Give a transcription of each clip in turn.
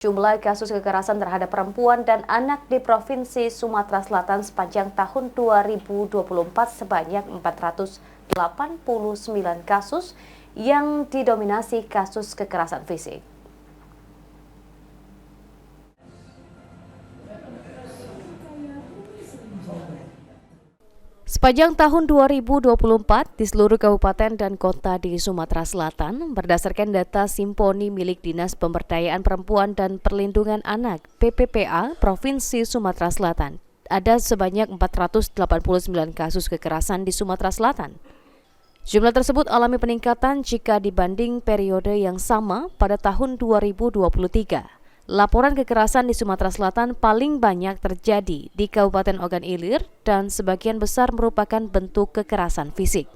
Jumlah kasus kekerasan terhadap perempuan dan anak di Provinsi Sumatera Selatan sepanjang tahun 2024 sebanyak 489 kasus yang didominasi kasus kekerasan fisik. Sepanjang tahun 2024, di seluruh kabupaten dan kota di Sumatera Selatan, berdasarkan data Simponi milik Dinas Pemberdayaan Perempuan dan Perlindungan Anak (PPPA) Provinsi Sumatera Selatan, ada sebanyak 489 kasus kekerasan di Sumatera Selatan. Jumlah tersebut alami peningkatan jika dibanding periode yang sama pada tahun 2023. Laporan kekerasan di Sumatera Selatan paling banyak terjadi di Kabupaten Ogan Ilir dan sebagian besar merupakan bentuk kekerasan fisik.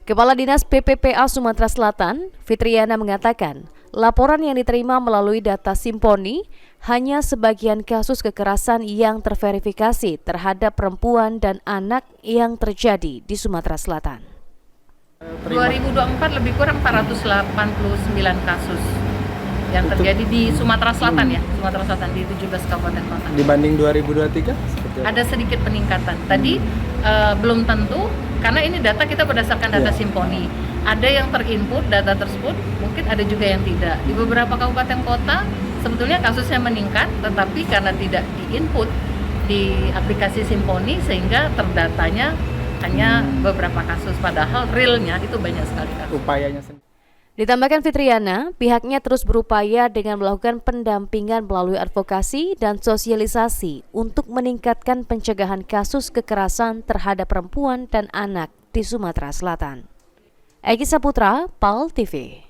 Kepala Dinas PPPA Sumatera Selatan, Fitriana mengatakan, laporan yang diterima melalui data Simponi hanya sebagian kasus kekerasan yang terverifikasi terhadap perempuan dan anak yang terjadi di Sumatera Selatan. 2024 lebih kurang 489 kasus yang terjadi di Sumatera Selatan ya, Sumatera Selatan di 17 kabupaten kota. Dibanding 2023 ada sedikit peningkatan. Tadi belum tentu karena ini data kita berdasarkan data Simponi. Ada yang terinput data tersebut, mungkin ada juga yang tidak. Di beberapa kabupaten kota sebetulnya kasusnya meningkat, tetapi karena tidak diinput di aplikasi Simponi sehingga terdatanya hanya beberapa kasus, padahal realnya itu banyak sekali kasus. upayanya sendiri. Ditambahkan Fitriana, pihaknya terus berupaya dengan melakukan pendampingan melalui advokasi dan sosialisasi untuk meningkatkan pencegahan kasus kekerasan terhadap perempuan dan anak di Sumatera Selatan. Egi Saputra, PAL TV.